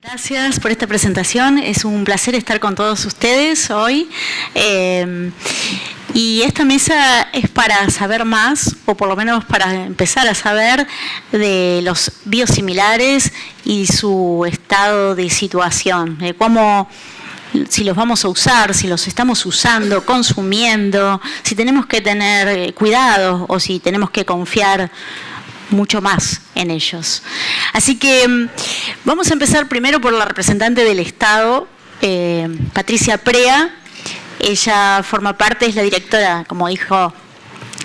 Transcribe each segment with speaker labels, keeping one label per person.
Speaker 1: Gracias por esta presentación, es un placer estar con todos ustedes hoy. Y esta mesa es para saber más, o por lo menos para empezar a saber de los biosimilares y su estado de situación, de cómo, si los vamos a usar, si los estamos usando, consumiendo, si tenemos que tener cuidado o si tenemos que confiar mucho más en ellos. Así que vamos a empezar primero por la representante del Estado, Patricia Prea. Ella forma parte, es la directora, como dijo,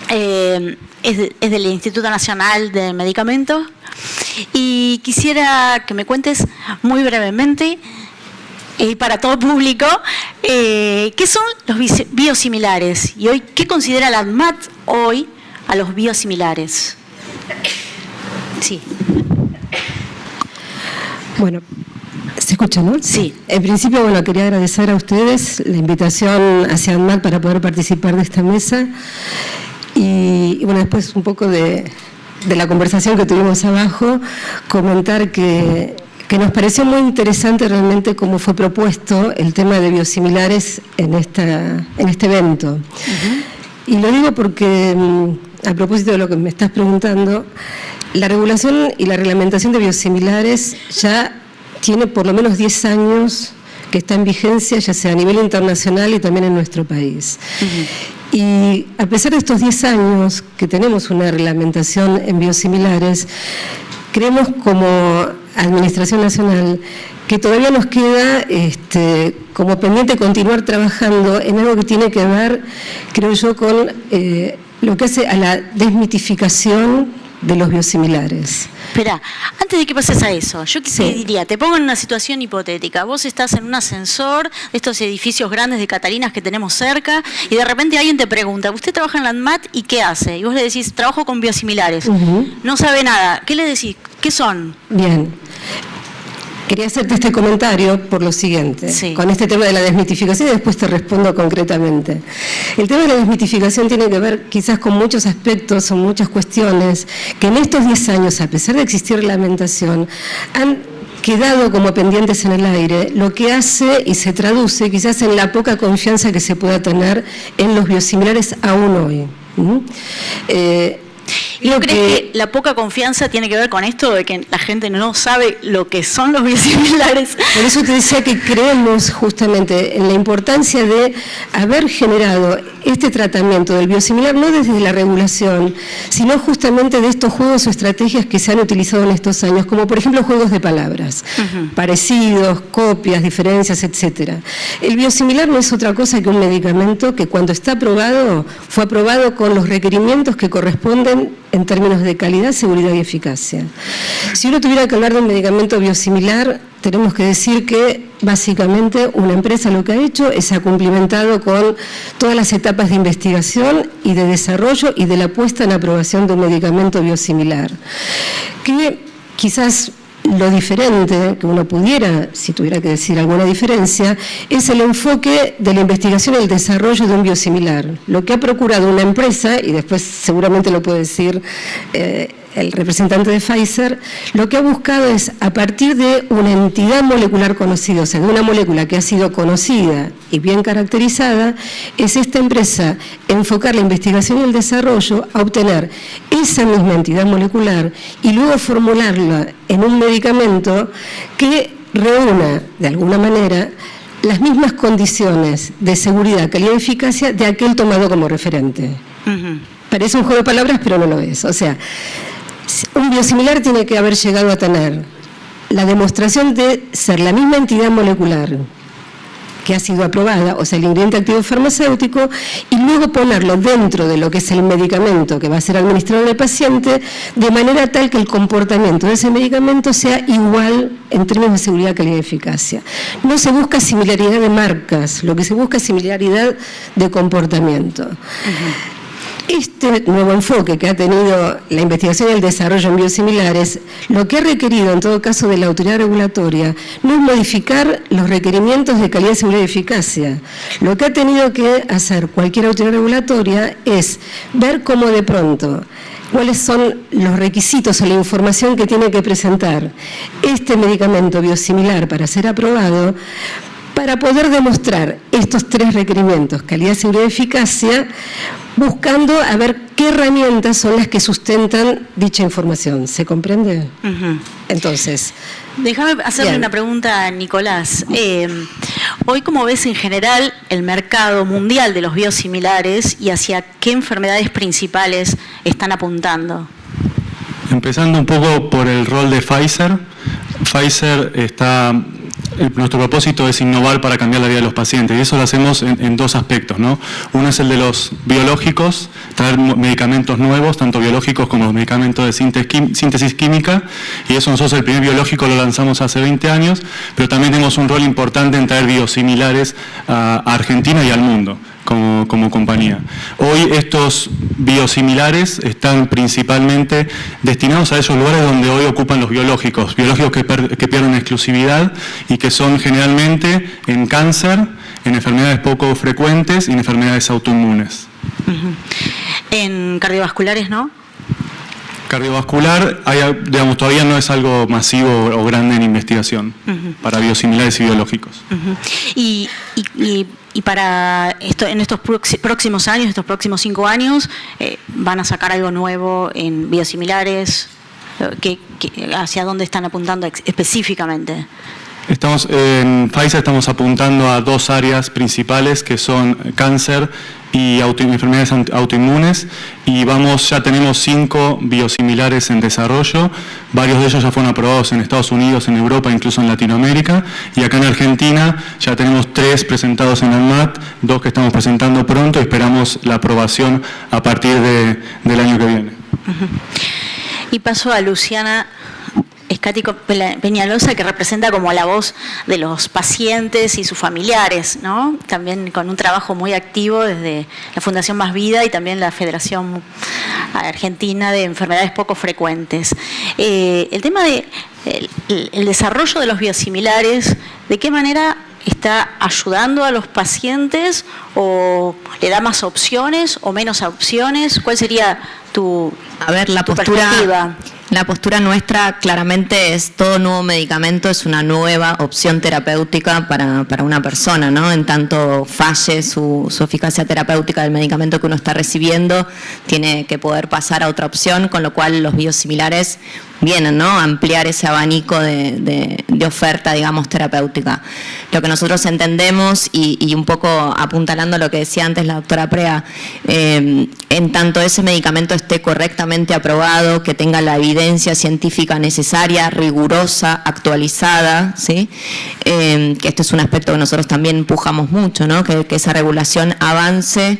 Speaker 1: es del Instituto Nacional de Medicamentos. Y quisiera que me cuentes muy brevemente, para todo público, qué son los biosimilares y hoy qué considera la ANMAT hoy a los biosimilares. Sí.
Speaker 2: Bueno, ¿se escucha, no?
Speaker 1: Sí.
Speaker 2: En principio, bueno, quería agradecer a ustedes la invitación hacia ANMAT para poder participar de esta mesa. Y bueno, después un poco de la conversación que tuvimos abajo, comentar que nos pareció muy interesante realmente cómo fue propuesto el tema de biosimilares en este evento. Uh-huh. Y lo digo porque, a propósito de lo que me estás preguntando, la regulación y la reglamentación de biosimilares ya tiene por lo menos 10 años que está en vigencia, ya sea a nivel internacional y también en nuestro país. Uh-huh. Y a pesar de estos 10 años que tenemos una reglamentación en biosimilares, creemos como Administración Nacional que todavía nos queda como pendiente continuar trabajando en algo que tiene que ver, creo yo, con lo que hace a la desmitificación de los biosimilares.
Speaker 1: Espera, antes de que pases a eso, yo diría, te pongo en una situación hipotética. Vos estás en un ascensor de estos edificios grandes de Catalinas que tenemos cerca y de repente alguien te pregunta, ¿usted trabaja en la ANMAT y qué hace? Y vos le decís, trabajo con biosimilares. Uh-huh. No sabe nada. ¿Qué le decís? ¿Qué son?
Speaker 2: Bien. Quería hacerte este comentario por lo siguiente, con este tema de la desmitificación y después te respondo concretamente. El tema de la desmitificación tiene que ver quizás con muchos aspectos o muchas cuestiones que en estos 10 años, a pesar de existir reglamentación, han quedado como pendientes en el aire, lo que hace y se traduce quizás en la poca confianza que se pueda tener en los biosimilares aún hoy.
Speaker 1: ¿Y no crees que la poca confianza tiene que ver con esto de que la gente no sabe lo que son los biosimilares?
Speaker 2: Por eso te decía que creemos justamente en la importancia de haber generado este tratamiento del biosimilar no desde la regulación, sino justamente de estos juegos o estrategias que se han utilizado en estos años, como por ejemplo juegos de palabras, uh-huh, parecidos, copias, diferencias, etcétera. El biosimilar no es otra cosa que un medicamento que cuando está aprobado, fue aprobado con los requerimientos que corresponden en términos de calidad, seguridad y eficacia. Si uno tuviera que hablar de un medicamento biosimilar, tenemos que decir que básicamente una empresa lo que ha hecho es ha cumplimentado con todas las etapas de investigación y de desarrollo y de la puesta en aprobación de un medicamento biosimilar. Que quizás lo diferente que uno pudiera, si tuviera que decir alguna diferencia, es el enfoque de la investigación y el desarrollo de un biosimilar. Lo que ha procurado una empresa, y después seguramente lo puede decir el representante de Pfizer, lo que ha buscado es, a partir de una entidad molecular conocida, o sea, de una molécula que ha sido conocida y bien caracterizada, es esta empresa enfocar la investigación y el desarrollo a obtener esa misma entidad molecular y luego formularla en un medicamento que reúna, de alguna manera, las mismas condiciones de seguridad, calidad y eficacia de aquel tomado como referente. Uh-huh. Parece un juego de palabras, pero no lo es. O sea, un biosimilar tiene que haber llegado a tener la demostración de ser la misma entidad molecular que ha sido aprobada, o sea, el ingrediente activo farmacéutico, y luego ponerlo dentro de lo que es el medicamento que va a ser administrado al paciente, de manera tal que el comportamiento de ese medicamento sea igual en términos de seguridad, calidad y eficacia. No se busca similaridad de marcas, lo que se busca es similaridad de comportamiento. Uh-huh. Este nuevo enfoque que ha tenido la investigación y el desarrollo en biosimilares, lo que ha requerido en todo caso de la autoridad regulatoria, no es modificar los requerimientos de calidad, seguridad y eficacia. Lo que ha tenido que hacer cualquier autoridad regulatoria es ver cómo de pronto cuáles son los requisitos o la información que tiene que presentar este medicamento biosimilar para ser aprobado, para poder demostrar estos 3 requerimientos, calidad, seguridad y eficacia, buscando a ver qué herramientas son las que sustentan dicha información. ¿Se comprende? Entonces,
Speaker 1: déjame hacerle una pregunta a Nicolás. Hoy, ¿cómo ves en general el mercado mundial de los biosimilares y hacia qué enfermedades principales están apuntando?
Speaker 3: Empezando un poco por el rol de Pfizer. Pfizer está... Nuestro propósito es innovar para cambiar la vida de los pacientes y eso lo hacemos en 2 aspectos, ¿no? Uno es el de los biológicos, traer medicamentos nuevos, tanto biológicos como medicamentos de síntesis química, y eso nosotros el primer biológico lo lanzamos hace 20 años, pero también tenemos un rol importante en traer biosimilares a Argentina y al mundo. Como compañía. Hoy estos biosimilares están principalmente destinados a esos lugares donde hoy ocupan los biológicos que pierden exclusividad y que son generalmente en cáncer, en enfermedades poco frecuentes y en enfermedades autoinmunes.
Speaker 1: ¿En cardiovasculares no?
Speaker 3: Cardiovascular, digamos, todavía no es algo masivo o grande en investigación para biosimilares y biológicos.
Speaker 1: Y para esto, en estos próximos años, estos próximos 5 años, ¿van a sacar algo nuevo en biosimilares? ¿Hacia dónde están apuntando específicamente?
Speaker 3: En Pfizer estamos apuntando a 2 áreas principales que son cáncer y enfermedades autoinmunes y ya tenemos 5 biosimilares en desarrollo, varios de ellos ya fueron aprobados en Estados Unidos, en Europa, incluso en Latinoamérica, y acá en Argentina ya tenemos 3 presentados en ANMAT, 2 que estamos presentando pronto y esperamos la aprobación a partir del año que viene.
Speaker 1: Y paso a Luciana Escático Peñalosa, que representa como la voz de los pacientes y sus familiares, ¿no? También con un trabajo muy activo desde la Fundación Más Vida y también la Federación Argentina de Enfermedades Poco Frecuentes. El tema de el desarrollo de los biosimilares, ¿de qué manera está ayudando a los pacientes o le da más opciones o menos opciones? ¿Cuál sería tu perspectiva?
Speaker 4: La postura nuestra claramente es todo nuevo medicamento es una nueva opción terapéutica para una persona, ¿no? En tanto falle su eficacia terapéutica del medicamento que uno está recibiendo, tiene que poder pasar a otra opción, con lo cual los biosimilares vienen, ¿no?, a ampliar ese abanico de oferta, digamos, terapéutica. Lo que nosotros entendemos, y un poco apuntalando lo que decía antes la doctora Prea, en tanto ese medicamento esté correctamente aprobado, que tenga la evidencia científica necesaria, rigurosa, actualizada, ¿sí? Que este es un aspecto que nosotros también empujamos mucho, ¿no?, que esa regulación avance.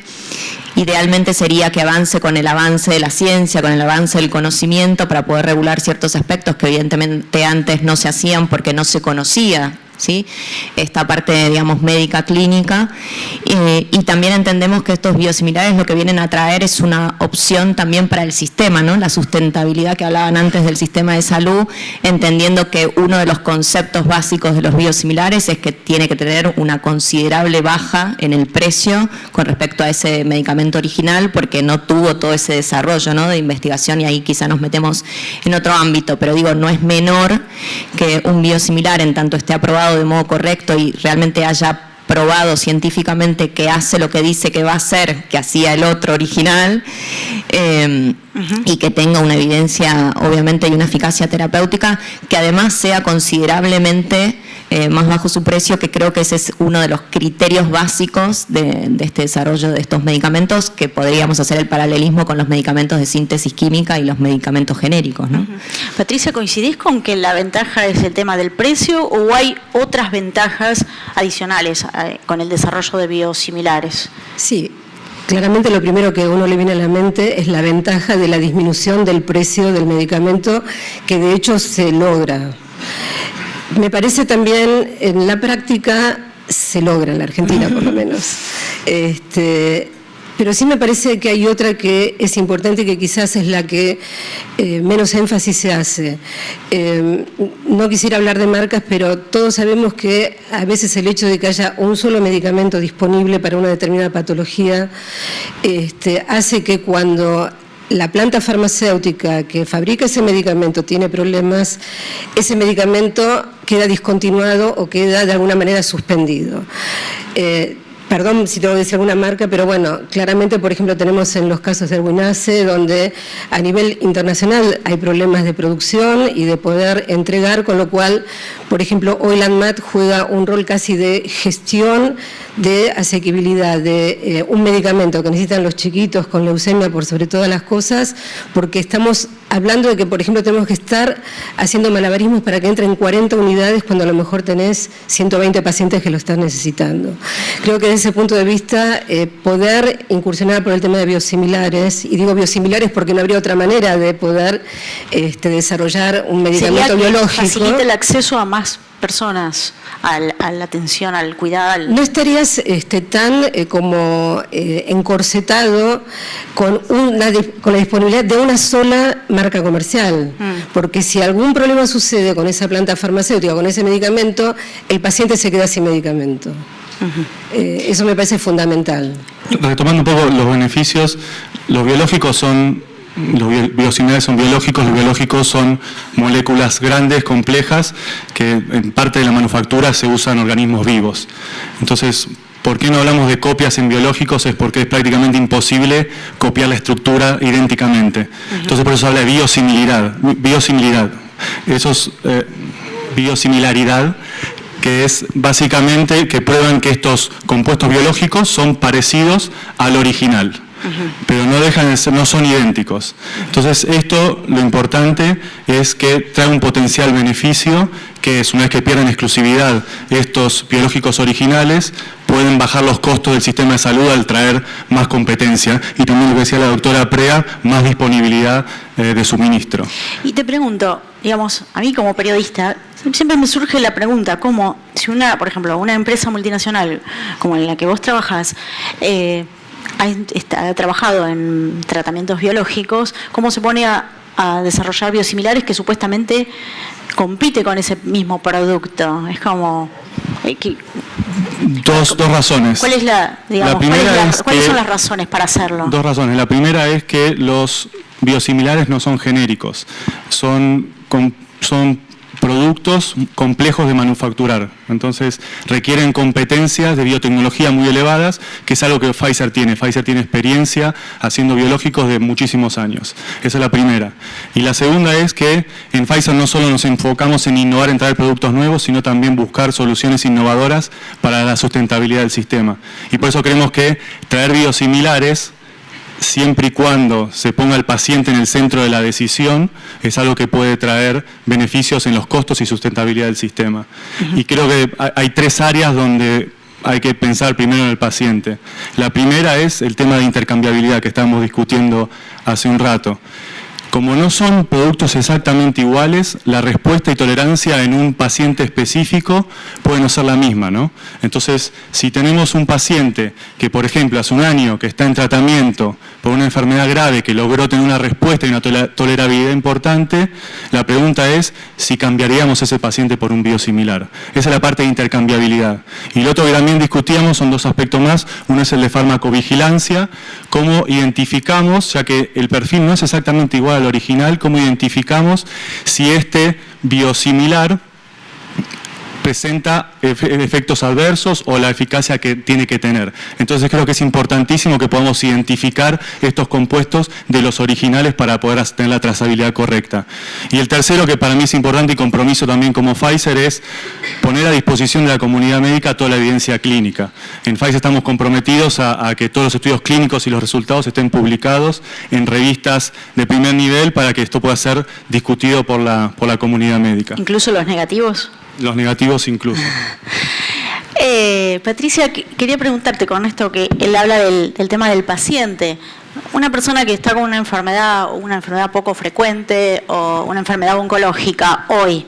Speaker 4: Idealmente sería que avance con el avance de la ciencia, con el avance del conocimiento, para poder regular ciertos aspectos que evidentemente antes no se hacían porque no se conocía, ¿sí?, esta parte, digamos, médica clínica, y también entendemos que estos biosimilares lo que vienen a traer es una opción también para el sistema, ¿no?, la sustentabilidad que hablaban antes del sistema de salud, entendiendo que uno de los conceptos básicos de los biosimilares es que tiene que tener una considerable baja en el precio con respecto a ese medicamento original, porque no tuvo todo ese desarrollo, ¿no?, de investigación, y ahí quizá nos metemos en otro ámbito, pero digo, no es menor que un biosimilar, en tanto esté aprobado de modo correcto y realmente haya probado científicamente que hace lo que dice que va a hacer, que hacía el otro original, y que tenga una evidencia, obviamente, y una eficacia terapéutica, que además sea considerablemente más bajo su precio, que creo que ese es uno de los criterios básicos de este desarrollo de estos medicamentos, que podríamos hacer el paralelismo con los medicamentos de síntesis química y los medicamentos genéricos, ¿no?
Speaker 1: Patricia, ¿coincidís con que la ventaja es el tema del precio o hay otras ventajas adicionales con el desarrollo de biosimilares?
Speaker 2: Sí. Claramente lo primero que a uno le viene a la mente es la ventaja de la disminución del precio del medicamento, que de hecho se logra. Me parece también, en la práctica, se logra en la Argentina por lo menos. Pero sí me parece que hay otra que es importante, que quizás es la que menos énfasis se hace. No quisiera hablar de marcas, pero todos sabemos que a veces el hecho de que haya un solo medicamento disponible para una determinada patología hace que cuando la planta farmacéutica que fabrica ese medicamento tiene problemas, ese medicamento queda discontinuado o queda de alguna manera suspendido. Perdón si tengo que decir alguna marca, pero bueno, claramente, por ejemplo, tenemos en los casos de Erwinaze, donde a nivel internacional hay problemas de producción y de poder entregar, con lo cual, por ejemplo, Oil and Mat juega un rol casi de gestión de asequibilidad de un medicamento que necesitan los chiquitos con leucemia por sobre todas las cosas, porque estamos hablando de que, por ejemplo, tenemos que estar haciendo malabarismos para que entren 40 unidades cuando a lo mejor tenés 120 pacientes que lo están necesitando. Creo que desde ese punto de vista, poder incursionar por el tema de biosimilares, y digo biosimilares porque no habría otra manera de poder desarrollar un medicamento biológico.
Speaker 1: Facilita el acceso a más personas a la atención, al cuidado.
Speaker 2: No estarías tan como encorsetado con la disponibilidad de una sola marca comercial, porque si algún problema sucede con esa planta farmacéutica, con ese medicamento, el paciente se queda sin medicamento. Eso me parece fundamental.
Speaker 3: Retomando un poco los beneficios, los biosimilares son biológicos, los biológicos son moléculas grandes, complejas, que en parte de la manufactura se usan organismos vivos. Entonces, ¿por qué no hablamos de copias en biológicos? Es porque es prácticamente imposible copiar la estructura idénticamente. Entonces, por eso se habla de biosimilaridad. Eso es biosimilaridad, que es básicamente que prueban que estos compuestos biológicos son parecidos al original, pero no dejan de ser, no son idénticos. Entonces lo importante es que trae un potencial beneficio, que es una vez que pierden exclusividad estos biológicos originales, pueden bajar los costos del sistema de salud al traer más competencia, y también lo que decía la doctora Prea, más disponibilidad de suministro.
Speaker 1: Y te pregunto, digamos, a mí como periodista, siempre me surge la pregunta, ¿cómo si por ejemplo, una empresa multinacional como en la que vos trabajás, ha trabajado en tratamientos biológicos, cómo se pone a desarrollar biosimilares que supuestamente compite con ese mismo producto? Es como...
Speaker 3: Dos razones.
Speaker 1: ¿Cuáles son las razones para hacerlo?
Speaker 3: Dos razones. La primera es que los biosimilares no son genéricos, son productos complejos de manufacturar. Entonces requieren competencias de biotecnología muy elevadas, que es algo que Pfizer tiene. Pfizer tiene experiencia haciendo biológicos de muchísimos años. Esa es la primera. Y la segunda es que en Pfizer no solo nos enfocamos en innovar, en traer productos nuevos, sino también buscar soluciones innovadoras para la sustentabilidad del sistema. Y por eso creemos que traer biosimilares, siempre y cuando se ponga al paciente en el centro de la decisión, es algo que puede traer beneficios en los costos y sustentabilidad del sistema. Y creo que hay tres áreas donde hay que pensar primero en el paciente. La primera es el tema de intercambiabilidad que estábamos discutiendo hace un rato. Como no son productos exactamente iguales, la respuesta y tolerancia en un paciente específico puede no ser la misma, ¿no? Entonces, si tenemos un paciente que, por ejemplo, hace un año que está en tratamiento por una enfermedad grave que logró tener una respuesta y una tolerabilidad importante, la pregunta es si cambiaríamos ese paciente por un biosimilar. Esa es la parte de intercambiabilidad. Y lo otro que también discutíamos son dos aspectos más. Uno es el de farmacovigilancia, cómo identificamos, ya que el perfil no es exactamente igual al original, cómo identificamos si este biosimilar presenta efectos adversos o la eficacia que tiene que tener. Entonces creo que es importantísimo que podamos identificar estos compuestos de los originales para poder tener la trazabilidad correcta. Y el tercero, que para mí es importante y compromiso también como Pfizer, es poner a disposición de la comunidad médica toda la evidencia clínica. En Pfizer estamos comprometidos a que todos los estudios clínicos y los resultados estén publicados en revistas de primer nivel para que esto pueda ser discutido por la comunidad médica.
Speaker 1: ¿Incluso los negativos?
Speaker 3: Los negativos incluso.
Speaker 1: Patricia, quería preguntarte con esto que él habla del tema del paciente. Una persona que está con una enfermedad poco frecuente o una enfermedad oncológica hoy,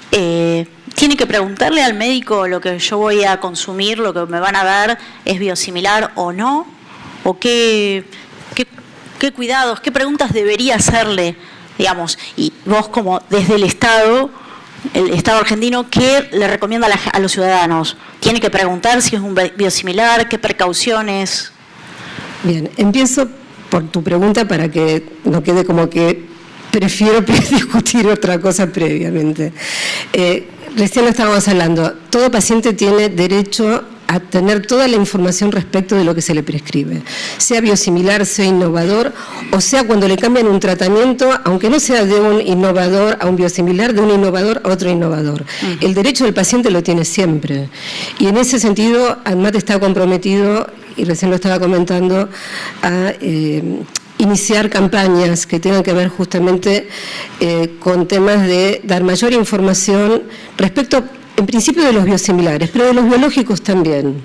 Speaker 1: ¿tiene que preguntarle al médico lo que yo voy a consumir, lo que me van a dar, es biosimilar o no? ¿O qué cuidados, qué preguntas debería hacerle, digamos? Y vos como desde el Estado argentino, ¿qué le recomienda a los ciudadanos? ¿Tiene que preguntar si es un biosimilar? ¿Qué precauciones?
Speaker 2: Bien, empiezo por tu pregunta, para que no quede como que prefiero discutir otra cosa previamente. Recién lo estábamos hablando, todo paciente tiene derecho a tener toda la información respecto de lo que se le prescribe, sea biosimilar, sea innovador, o sea cuando le cambian un tratamiento, aunque no sea de un innovador a un biosimilar, de un innovador a otro innovador. El derecho del paciente lo tiene siempre. Y en ese sentido, ANMAT está comprometido, y recién lo estaba comentando, a iniciar campañas que tengan que ver justamente con temas de dar mayor información respecto, en principio, de los biosimilares, pero de los biológicos también.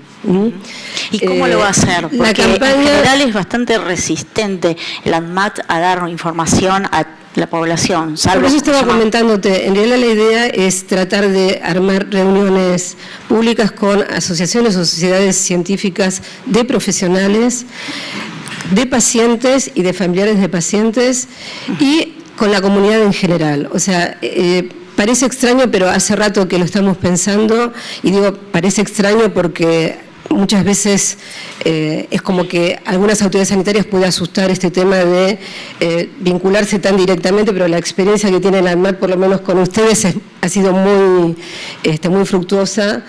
Speaker 1: ¿Y cómo lo va a hacer? Porque
Speaker 2: la campaña,
Speaker 1: en general es bastante resistente el ANMAT a dar información a la población.
Speaker 2: Por eso estaba comentándote, en realidad la idea es tratar de armar reuniones públicas con asociaciones o sociedades científicas de profesionales, de pacientes y de familiares de pacientes y con la comunidad en general. O sea, parece extraño, pero hace rato que lo estamos pensando, y digo parece extraño porque muchas veces es como que algunas autoridades sanitarias puede asustar este tema de vincularse tan directamente, pero la experiencia que tiene la ANMAT, por lo menos con ustedes, ha sido muy fructuosa.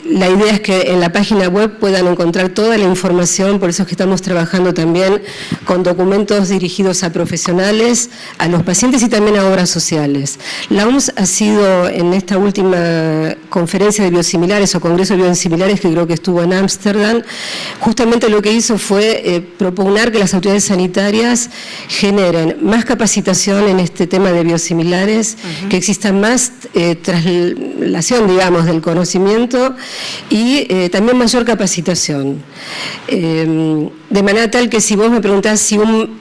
Speaker 2: La idea es que en la página web puedan encontrar toda la información, por eso es que estamos trabajando también con documentos dirigidos a profesionales, a los pacientes y también a obras sociales. La OMS ha sido, en esta última conferencia de biosimilares o congreso de biosimilares, que creo que estuvo en Ámsterdam, justamente lo que hizo fue propugnar que las autoridades sanitarias generen más capacitación en este tema de biosimilares, que exista más traslación, digamos, del conocimiento, y también mayor capacitación. De manera tal que si vos me preguntás si un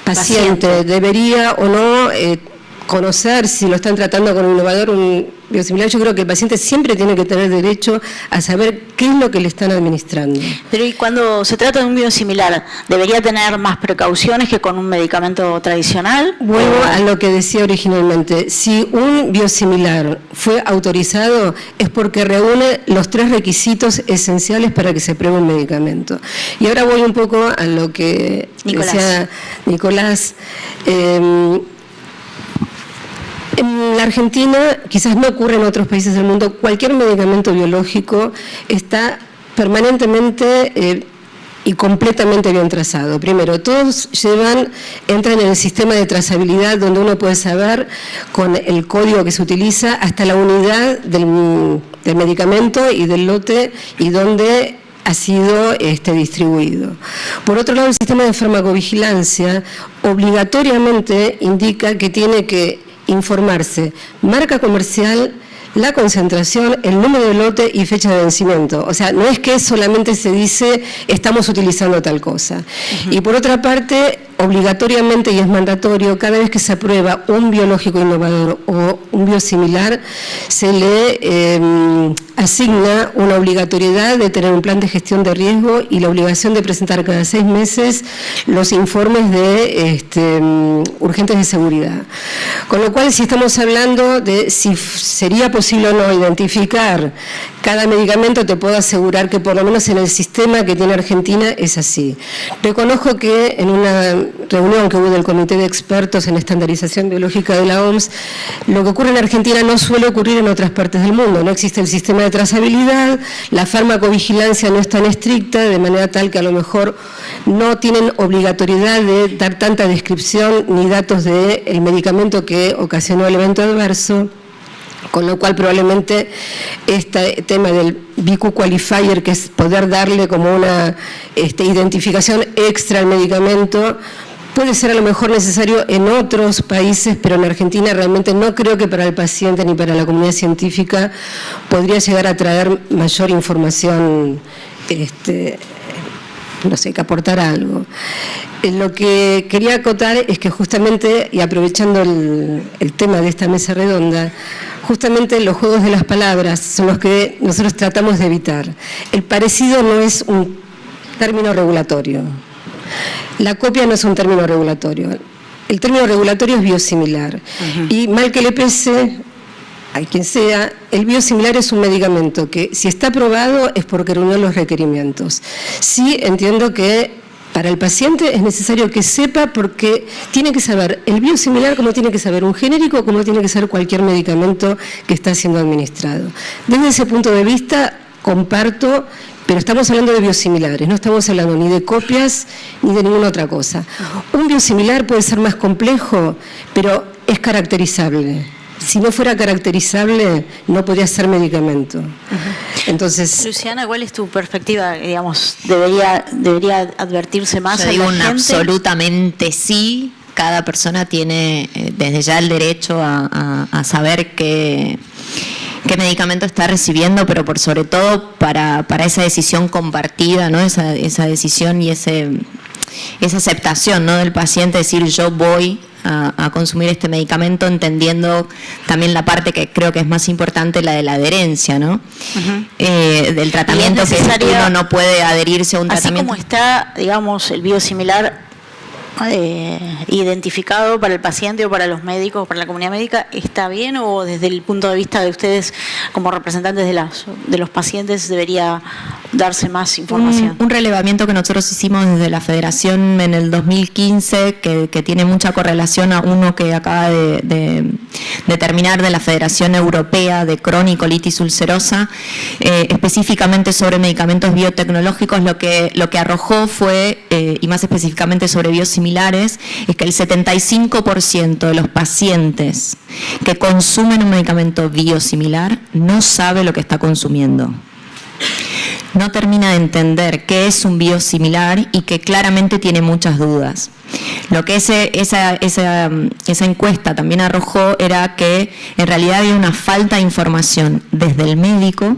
Speaker 2: paciente debería o no conocer si lo están tratando con un innovador, un biosimilar, yo creo que el paciente siempre tiene que tener derecho a saber qué es lo que le están administrando.
Speaker 1: Pero y cuando se trata de un biosimilar, ¿debería tener más precauciones que con un medicamento tradicional?
Speaker 2: Vuelvo a lo que decía originalmente. Si un biosimilar fue autorizado es porque reúne los 3 requisitos esenciales para que se pruebe un medicamento. Y ahora voy un poco a lo que decía Nicolás. En la Argentina, quizás no ocurre en otros países del mundo, cualquier medicamento biológico está permanentemente y completamente bien trazado. Primero, todos entran en el sistema de trazabilidad, donde uno puede saber con el código que se utiliza hasta la unidad del medicamento y del lote y dónde ha sido distribuido. Por otro lado, el sistema de farmacovigilancia obligatoriamente indica que tiene que informarse marca comercial, la concentración, el número de lote y fecha de vencimiento. O sea, no es que solamente se dice estamos utilizando tal cosa. Y por otra parte, obligatoriamente, y es mandatorio, cada vez que se aprueba un biológico innovador o un biosimilar, se le asigna una obligatoriedad de tener un plan de gestión de riesgo y la obligación de presentar cada 6 meses los informes de urgentes de seguridad. Con lo cual, si estamos hablando de si sería posible o no identificar cada medicamento, te puedo asegurar que por lo menos en el sistema que tiene Argentina es así. Reconozco que en una reunión que hubo del Comité de Expertos en Estandarización Biológica de la OMS, lo que ocurre en Argentina no suele ocurrir en otras partes del mundo. No existe el sistema de trazabilidad, la farmacovigilancia no es tan estricta, de manera tal que a lo mejor no tienen obligatoriedad de dar tanta descripción ni datos del medicamento que ocasionó el evento adverso. Con lo cual probablemente este tema del BQ Qualifier, que es poder darle como una identificación extra al medicamento, puede ser a lo mejor necesario en otros países, pero en Argentina realmente no creo que para el paciente ni para la comunidad científica podría llegar a traer mayor información, no sé, que aportar algo. Lo que quería acotar es que justamente, y aprovechando el tema de esta mesa redonda, justamente los juegos de las palabras son los que nosotros tratamos de evitar. El parecido no es un término regulatorio. La copia no es un término regulatorio. El término regulatorio es biosimilar. Y mal que le pese a quien sea, el biosimilar es un medicamento que si está aprobado es porque reunió los requerimientos. Sí entiendo que Para el paciente es necesario que sepa, porque tiene que saber el biosimilar como tiene que saber un genérico, como tiene que saber cualquier medicamento que está siendo administrado. Desde ese punto de vista comparto, pero estamos hablando de biosimilares, no estamos hablando ni de copias ni de ninguna otra cosa. Un biosimilar puede ser más complejo, pero es caracterizable. Si no fuera caracterizable, no podría ser medicamento. Entonces,
Speaker 1: Luciana, ¿cuál es tu perspectiva? Digamos, debería advertirse más
Speaker 4: Yo
Speaker 1: a
Speaker 4: digo
Speaker 1: la
Speaker 4: un
Speaker 1: gente.
Speaker 4: absolutamente sí. Cada persona tiene desde ya el derecho a saber qué medicamento está recibiendo, pero por sobre todo para esa decisión compartida, ¿no? Esa decisión y esa aceptación, ¿no? Del paciente, decir yo voy a consumir este medicamento, entendiendo también la parte que creo que es más importante, la de la adherencia, ¿no? Del tratamiento, que uno no puede adherirse a un tratamiento.
Speaker 1: Así como está, digamos, el biosimilar identificado para el paciente o para los médicos o para la comunidad médica, ¿está bien, o desde el punto de vista de ustedes como representantes de los pacientes debería darse más información?
Speaker 4: Un relevamiento que nosotros hicimos desde la Federación en el 2015, que tiene mucha correlación a uno que acaba de terminar de la Federación Europea de Cronicolitis Ulcerosa, específicamente sobre medicamentos biotecnológicos. Lo que arrojó fue, y más específicamente sobre biosimilares, es que el 75% de los pacientes que consumen un medicamento biosimilar no sabe lo que está consumiendo. No termina de entender qué es un biosimilar y que claramente tiene muchas dudas. Lo que esa encuesta también arrojó era que en realidad había una falta de información desde el médico.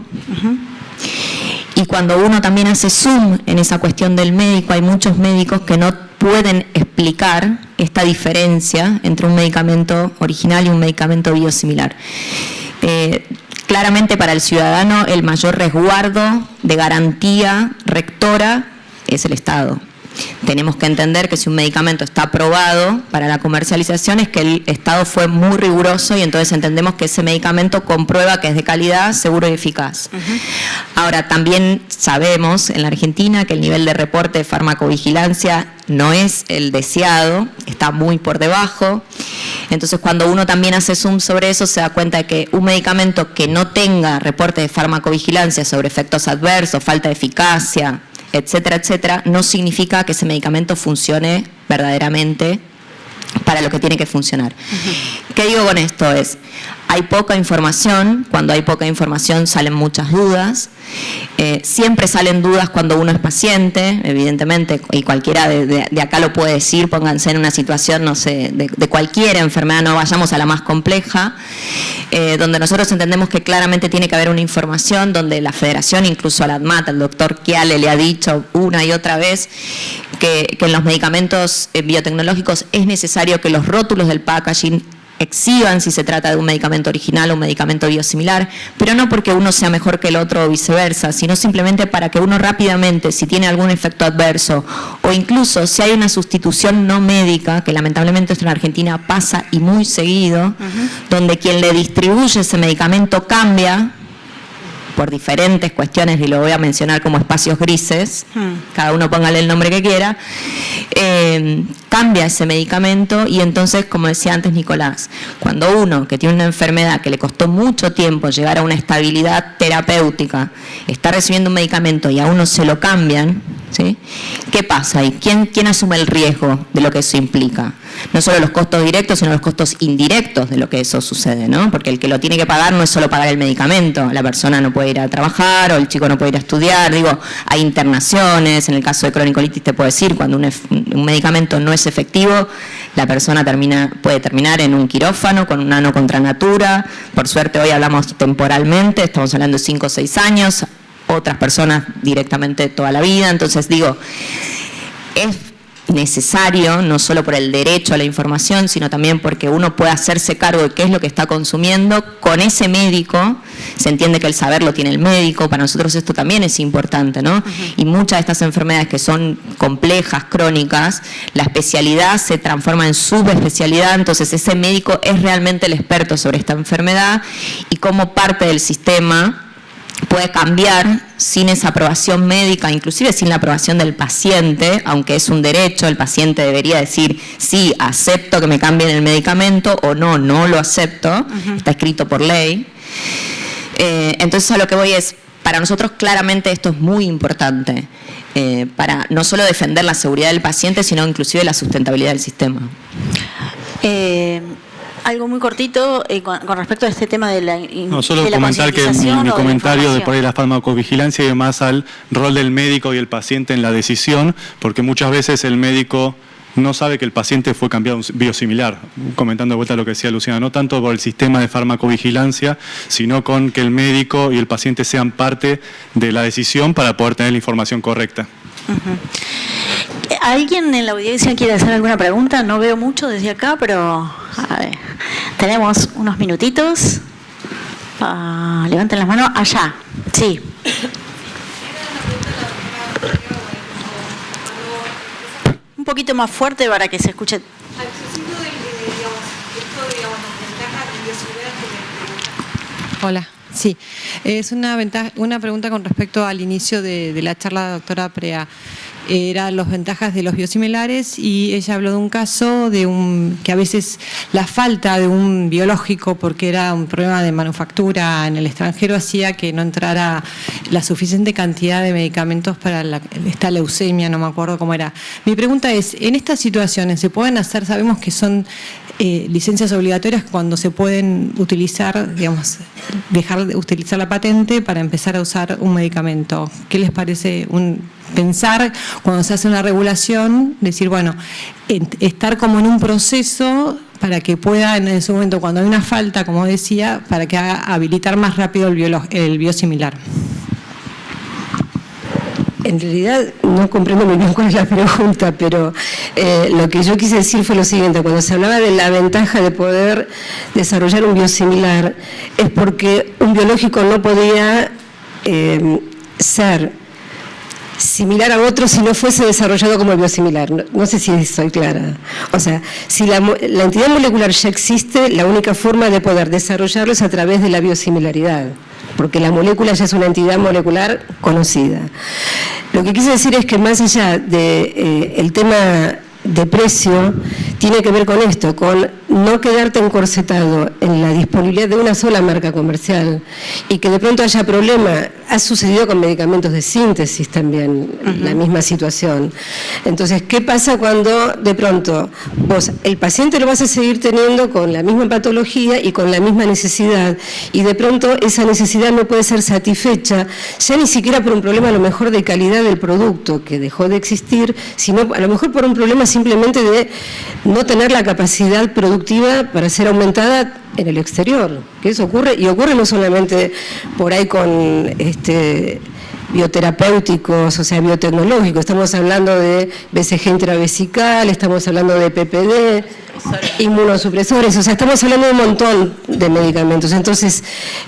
Speaker 4: Y cuando uno también hace zoom en esa cuestión del médico, hay muchos médicos que no pueden explicar esta diferencia entre un medicamento original y un medicamento biosimilar. Claramente para el ciudadano el mayor resguardo de garantía rectora es el Estado. Tenemos que entender que si un medicamento está aprobado para la comercialización es que el Estado fue muy riguroso, y entonces entendemos que ese medicamento comprueba que es de calidad, seguro y eficaz. Ahora, también sabemos en la Argentina que el nivel de reporte de farmacovigilancia no es el deseado, está muy por debajo. Entonces, cuando uno también hace zoom sobre eso, se da cuenta de que un medicamento que no tenga reporte de farmacovigilancia sobre efectos adversos, falta de eficacia, etcétera, etcétera, no significa que ese medicamento funcione verdaderamente para lo que tiene que funcionar. ¿Qué digo con esto? Hay poca información. Cuando hay poca información salen muchas dudas. Siempre salen dudas cuando uno es paciente, evidentemente, y cualquiera de acá lo puede decir. Pónganse en una situación, no sé, de cualquier enfermedad, no vayamos a la más compleja, donde nosotros entendemos que claramente tiene que haber una información, donde la Federación, incluso a la ADMAT, el doctor Chiale le ha dicho una y otra vez que en los medicamentos biotecnológicos es necesario que los rótulos del packaging exhiban si se trata de un medicamento original o un medicamento biosimilar, pero no porque uno sea mejor que el otro o viceversa, sino simplemente para que uno rápidamente, si tiene algún efecto adverso, o incluso si hay una sustitución no médica, que lamentablemente esto en Argentina pasa y muy seguido, donde quien le distribuye ese medicamento cambia por diferentes cuestiones, y lo voy a mencionar como espacios grises, cada uno póngale el nombre que quiera, cambia ese medicamento. Y entonces, como decía antes Nicolás, cuando uno que tiene una enfermedad que le costó mucho tiempo llegar a una estabilidad terapéutica, está recibiendo un medicamento y a uno se lo cambian, ¿sí? ¿Qué pasa? ¿Y quién asume el riesgo de lo que eso implica? No solo los costos directos, sino los costos indirectos de lo que eso sucede, ¿no? Porque el que lo tiene que pagar no es solo pagar el medicamento, la persona no puede ir a trabajar o el chico no puede ir a estudiar. Digo, hay internaciones, en el caso de cronicolitis te puedo decir, cuando un medicamento no es efectivo, la persona puede terminar en un quirófano con un ano contra natura. Por suerte hoy hablamos temporalmente, estamos hablando de 5 o 6 años, otras personas directamente toda la vida. Entonces digo, es necesario, no solo por el derecho a la información, sino también porque uno puede hacerse cargo de qué es lo que está consumiendo con ese médico. Se entiende que el saber lo tiene el médico, para nosotros esto también es importante, ¿no? Y muchas de estas enfermedades que son complejas, crónicas, la especialidad se transforma en subespecialidad, entonces ese médico es realmente el experto sobre esta enfermedad, y como parte del sistema puede cambiar sin esa aprobación médica, inclusive sin la aprobación del paciente, aunque es un derecho, el paciente debería decir, sí, acepto que me cambien el medicamento, o no, no lo acepto, está escrito por ley. Entonces a lo que voy es, para nosotros claramente esto es muy importante, para no solo defender la seguridad del paciente, sino inclusive la sustentabilidad del sistema.
Speaker 1: Algo muy cortito con respecto a este tema de la
Speaker 3: No, solo comentar que mi comentario de por ahí la farmacovigilancia y más al rol del médico y el paciente en la decisión, porque muchas veces el médico no sabe que el paciente fue cambiado un biosimilar, comentando de vuelta lo que decía Luciana, no tanto por el sistema de farmacovigilancia, sino con que el médico y el paciente sean parte de la decisión para poder tener la información correcta.
Speaker 1: ¿Alguien en la audiencia quiere hacer alguna pregunta? No veo mucho desde acá, pero a ver, tenemos unos minutitos. Levanten las manos. Allá, sí. Un poquito más fuerte para que se escuche.
Speaker 5: Hola, sí. Es una pregunta con respecto al inicio de la charla de la doctora Prea. Era las ventajas de los biosimilares y ella habló de un caso que a veces la falta de un biológico, porque era un problema de manufactura en el extranjero, hacía que no entrara la suficiente cantidad de medicamentos para esta leucemia, no me acuerdo cómo era. Mi pregunta es, en estas situaciones se pueden hacer, sabemos que son licencias obligatorias cuando se pueden utilizar, digamos, dejar de utilizar la patente para empezar a usar un medicamento. ¿Qué les parece pensar cuando se hace una regulación, decir, bueno, estar como en un proceso para que pueda en ese momento, cuando hay una falta, como decía, para que haga habilitar más rápido el biosimilar?
Speaker 2: En realidad no comprendo muy bien cuál es la pregunta, pero lo que yo quise decir fue lo siguiente. Cuando se hablaba de la ventaja de poder desarrollar un biosimilar, es porque un biológico no podía ser similar a otro si no fuese desarrollado como el biosimilar. No sé si soy clara. O sea, si la entidad molecular ya existe, la única forma de poder desarrollarlo es a través de la biosimilaridad, porque la molécula ya es una entidad molecular conocida. Lo que quise decir es que más allá de el tema de precio, tiene que ver con esto, con no quedarte encorsetado en la disponibilidad de una sola marca comercial y que de pronto haya problema. Ha sucedido con medicamentos de síntesis también, la misma situación. Entonces, ¿qué pasa cuando de pronto vos, el paciente lo vas a seguir teniendo con la misma patología y con la misma necesidad, y de pronto esa necesidad no puede ser satisfecha, ya ni siquiera por un problema a lo mejor de calidad del producto, que dejó de existir, sino a lo mejor por un problema simplemente de no tener la capacidad productiva para ser aumentada en el exterior, que eso ocurre, y ocurre no solamente por ahí con bioterapéuticos, o sea, biotecnológicos, estamos hablando de BCG intravesical, estamos hablando de PPD, inmunosupresores, o sea, estamos hablando de un montón de medicamentos. Entonces,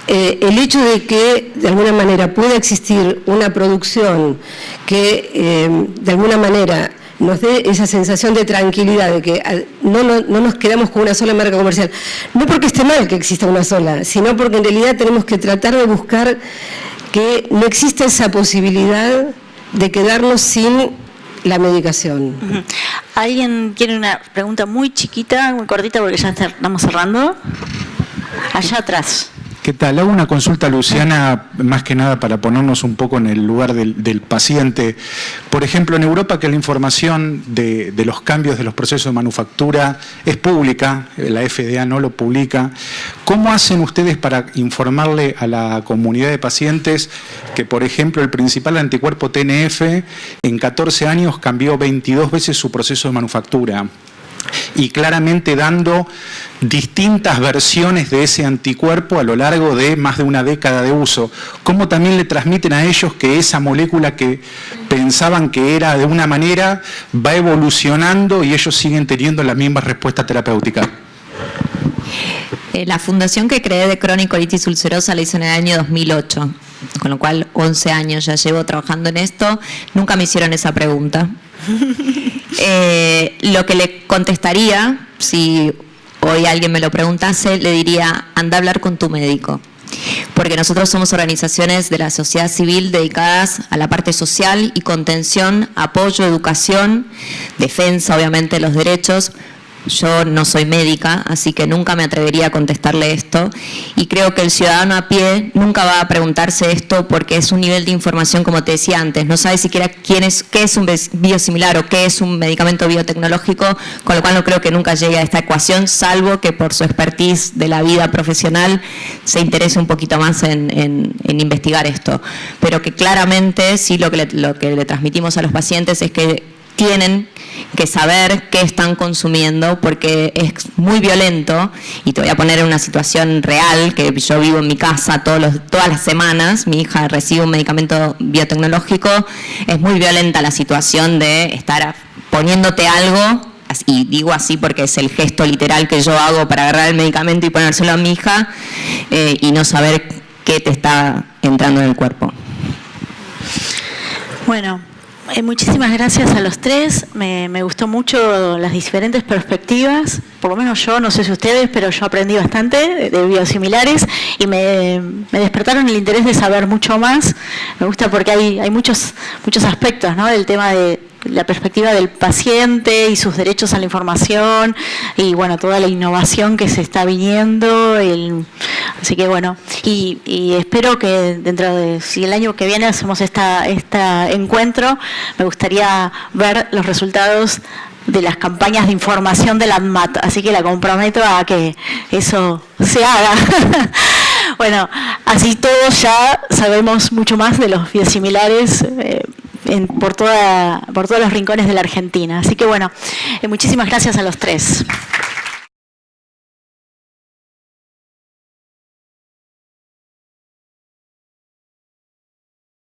Speaker 2: el hecho de que de alguna manera pueda existir una producción que de alguna manera nos dé esa sensación de tranquilidad, de que no nos quedamos con una sola marca comercial. No porque esté mal que exista una sola, sino porque en realidad tenemos que tratar de buscar que no exista esa posibilidad de quedarnos sin la medicación.
Speaker 1: ¿Alguien quiere una pregunta muy chiquita, muy cortita, porque ya estamos cerrando? Allá atrás.
Speaker 6: ¿Qué tal? Hago una consulta, Luciana, más que nada para ponernos un poco en el lugar del paciente. Por ejemplo, en Europa, que la información de los cambios de los procesos de manufactura es pública, la FDA no lo publica, ¿cómo hacen ustedes para informarle a la comunidad de pacientes que, por ejemplo, el principal anticuerpo TNF en 14 años cambió 22 veces su proceso de manufactura? Y claramente dando distintas versiones de ese anticuerpo a lo largo de más de una década de uso. ¿Cómo también le transmiten a ellos que esa molécula que pensaban que era de una manera va evolucionando y ellos siguen teniendo la misma respuesta terapéutica?
Speaker 4: La fundación que creé de crónico-colitis ulcerosa la hice en el año 2008, con lo cual 11 años ya llevo trabajando en esto. Nunca me hicieron esa pregunta. Lo que le contestaría, si hoy alguien me lo preguntase, le diría, anda a hablar con tu médico. porque nosotros somos organizaciones de la sociedad civil dedicadas a la parte social y contención, apoyo, educación, defensa, obviamente, de los derechos. Yo no soy médica, así que nunca me atrevería a contestarle esto, y creo que el ciudadano a pie nunca va a preguntarse esto porque es un nivel de información, como te decía antes, no sabe siquiera qué es un biosimilar o qué es un medicamento biotecnológico, con lo cual no creo que nunca llegue a esta ecuación, salvo que por su expertise de la vida profesional se interese un poquito más en investigar esto. Pero que claramente sí lo que le transmitimos a los pacientes es que tienen que saber qué están consumiendo, porque es muy violento, y te voy a poner en una situación real que yo vivo en mi casa todas las semanas. Mi hija recibe un medicamento biotecnológico. Es muy violenta la situación de estar poniéndote algo, y digo así porque es el gesto literal que yo hago para agarrar el medicamento y ponérselo a mi hija, y no saber qué te está entrando en el cuerpo.
Speaker 1: Bueno, muchísimas gracias a los tres. Me gustó mucho las diferentes perspectivas, por lo menos yo, no sé si ustedes, pero yo aprendí bastante de biosimilares y me despertaron el interés de saber mucho más. Me gusta porque hay muchos aspectos, ¿no?, del tema de la perspectiva del paciente y sus derechos a la información, y bueno, toda la innovación que se está viniendo. Así que bueno, y espero que dentro de, si el año que viene hacemos este encuentro, me gustaría ver los resultados de las campañas de información de la ANMAT, así que la comprometo a que eso se haga. Bueno, así todos ya sabemos mucho más de los biosimilares por todos los rincones de la Argentina. Así que bueno, muchísimas gracias a los tres.